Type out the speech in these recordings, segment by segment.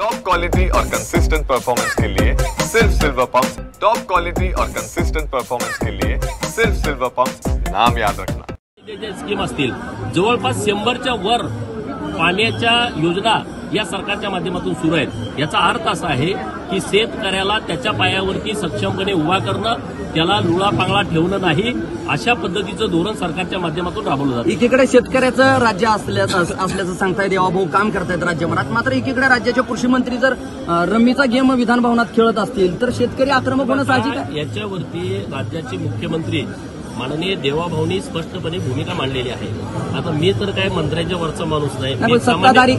Top quality और consistent performance के लिए सिर्फ सिल्वर पंप्स। टॉप क्वालिटी और कंसिस्टेंट परफॉर्मेंस के लिए सिर्फ सिल्वर पंप्स, नाम याद रखना। स्कीम असतील जवळपास 100च्या वर पाण्याच्या योजना या सरकारच्या माध्यमातून सुरू आहेत। याचा अर्थ असा आहे की शेतकऱ्याला त्याच्या पायावरती सक्षमपणे उभा करणं, त्याला लुळा पांगळा ठेवणं नाही, अशा पद्धतीचं धोरण सरकारच्या माध्यमातून राबवलं जातं। एकीकडे शेतकऱ्याचं राज्य असल्याचं सांगताय, देवाभाऊ काम करतायत राज्यभरात, मात्र एकीकडे राज्याचे कृषी मंत्री जर रम्मीचा गेम विधान भवनात खेळत असतील तर शेतकरी आक्रमक होणं साहजिक आहे। याच्यावरती राज्याचे मुख्यमंत्री माननीय देवाभाऊनी स्पष्टपणे भूमिका मांडलेली आहे। आता मी तर काय मंत्र्यांच्या वरचा माणूस नाही,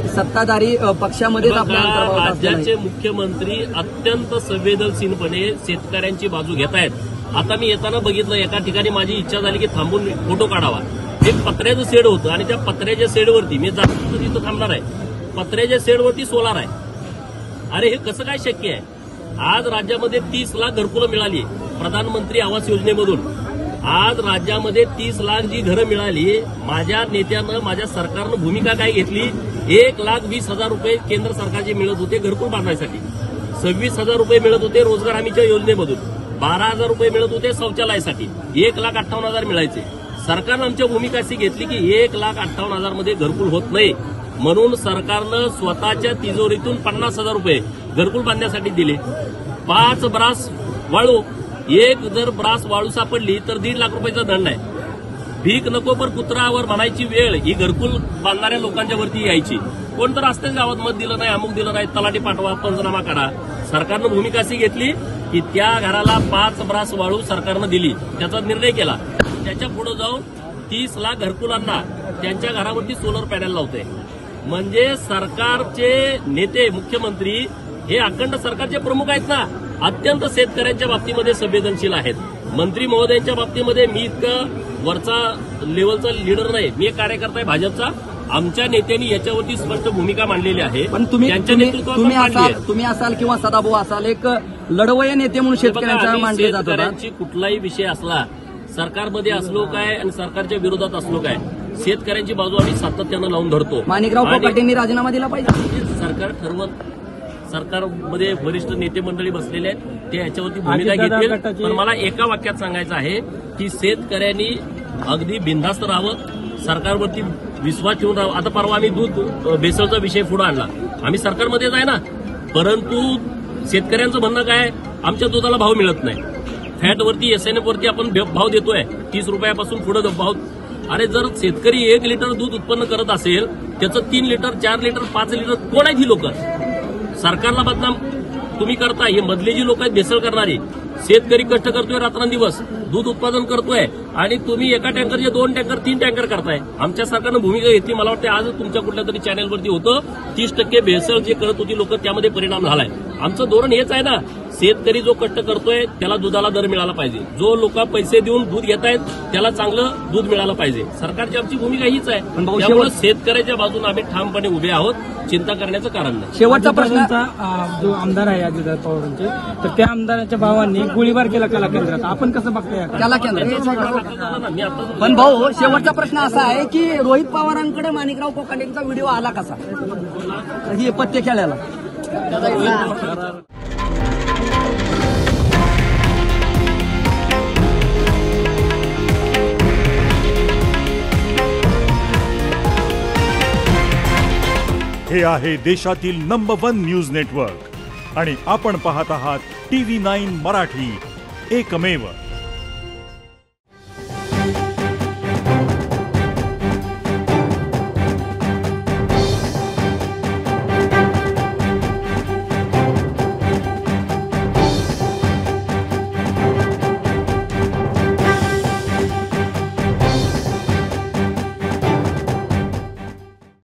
सत्ताधारी पक्षामध्ये राज्याचे मुख्यमंत्री अत्यंत संवेदनशीलपणे शेतकऱ्यांची बाजू घेत आहेत। आता मी येताना बघितलं, एका ठिकाणी माझी इच्छा झाली की थांबून फोटो काढावा। एक पत्र्याचं शेड होतं आणि त्या पत्र्याच्या शेडवरती मी जातो तिथं थांबणार आहे, पत्र्याच्या शेडवरती सोलार आहे। अरे हे कसं काय शक्य आहे? आज राज्यामध्ये 30 लाख घरकुलं मिळाली प्रधानमंत्री आवास योजनेमधून। आज राज्यामध्ये 30 लाख जी घरं मिळाली, माझ्या नेत्यानं, माझ्या सरकारनं भूमिका काय घेतली? 1,20,000 रुपये केंद्र सरकारचे मिळत होते घरकुल बांधण्यासाठी, 26,000 रुपये मिळत होते रोजगार हमीच्या योजनेमधून, 12,000 रुपये मिळत होते शौचालयासाठी, 1,58,000 मिळायचे। सरकारनं आमच्या भूमिका अशी घेतली की 1,58,000 मध्ये घरकुल होत नाही, म्हणून सरकारनं स्वतःच्या तिजोरीतून 50,000 रुपये घरकुल बांधण्यासाठी दिले। 5 ब्रास वाळू, एक जर ब्रास वाळू सापडली तर 1.5 लाख रुपयाचा दंड आहे। भीक नको पर कुत्रावर म्हणायची वेळ ही घरकुल बांधणाऱ्या लोकांच्या वरती यायची। कोण तर असतेच गावात मत दिलं नाही, अमुक दिलं नाही, तलाठी पाठवा, पंचनामा करा। सरकारनं भूमिका अशी घेतली की त्या घराला 5 ब्रास वाळू सरकारनं दिली, त्याचा निर्णय केला। त्याच्या पुढे जाऊन 30 लाख घरकुलांना त्यांच्या घरावरती सोलर पॅनल लावते। म्हणजे सरकारचे नेते, मुख्यमंत्री हे अखंड सरकारचे प्रमुख आहेत ना, अत्यंत शेतकऱ्यांच्या बाबतीमध्ये संवेदनशील आहेत। मंत्री महोदयांच्या बाबतीमध्ये मी इतकं वरचा लेवलचा लीडर नाही, मी एक कार्यकर्ता आहे भाजपचा। आमच्या नेत्यांनी याच्यावरती स्पष्ट भूमिका मांडलेली आहे। पण तुम्ही असाल किंवा सदाभाऊ असाल, एक लढवय्ये नेते म्हणून शेतकऱ्यांचा मांडले जातात। शेतकऱ्यांची कुठलाही विषय असला, सरकारमध्ये असलो काय आणि सरकारच्या विरोधात असलो काय, शेतकऱ्यांची बाजू आम्ही सातत्यानं लावून धरतो। माणिकराव कोकाटेंनी राजीनामा दिला पाहिजे, सरकार ठरवत। सरकारमध्ये वरिष्ठ नेते मंडळी बसलेले आहेत, ते याच्यावरती भूमिका घेतील। पण मला एका वाक्यात सांगायचं आहे की शेतकऱ्यांनी अगदी बिनधास्त राहावं, सरकारवरती विश्वास ठेवून राहावं। आता परवा आम्ही दूध भेसळचा विषय पुढे आणला, आम्ही सरकारमध्येच आहे ना, परंतु शेतकऱ्यांचं म्हणणं काय, आमच्या दुधाला भाव मिळत नाही, फॅटवरती SNF वरती आपण भाव देतोय 30 रुपयापासून पुढे भाव। अरे जर शेतकरी 1 लिटर दूध उत्पन्न करत असेल, त्याचं 3 लिटर 4 लिटर 5 लिटर कोण आहेत ही लोक? सरकारला बदनाम तुम्ही करताय। हे मधले जी लोक आहेत भेसळ करणारी, शेतकरी कष्ट करतोय रात्रंदिवस, दूध उत्पादन करतोय आणि तुम्ही एका टँकरचे 2 टँकर 3 टँकर करताय। आमच्या सरकारनं भूमिका घेतली, मला वाटतं आज तुमच्या कुठल्या तरी चॅनलवरती होतं, 30% भेसळ जे करत होती लोक, त्यामध्ये परिणाम झालाय। आमचं धोरण हेच आहे ना, शेतकरी जो कष्ट करतोय त्याला दुधाला दर मिळाला पाहिजे, जो लोक पैसे देऊन दूध घेत आहेत त्याला चांगलं दूध मिळालं पाहिजे। सरकारची आमची भूमिका हीच आहे, त्यामुळे शेतकऱ्याच्या बाजूने आम्ही ठामपणे उभे आहोत, चिंता करण्याचं कारण नाही। शेवटचा प्रश्न, जो आमदार आहे अजितदादा पवारांचे, तर त्या आमदाराच्या भावांनी गोळीबार केला कला केंद्रात, आपण कसं बघताय कला केंद्रात? पण भाऊ, शेवटचा प्रश्न असा आहे की रोहित पवारांकडे माणिकराव कोकाटेंचा व्हिडिओ आला कसा, ही पत्ते खेळायला? हे आहे देशातील नंबर 1 न्यूज नेटवर्क आणि आपण पाहत आहात TV9 मराठी, एकमेव।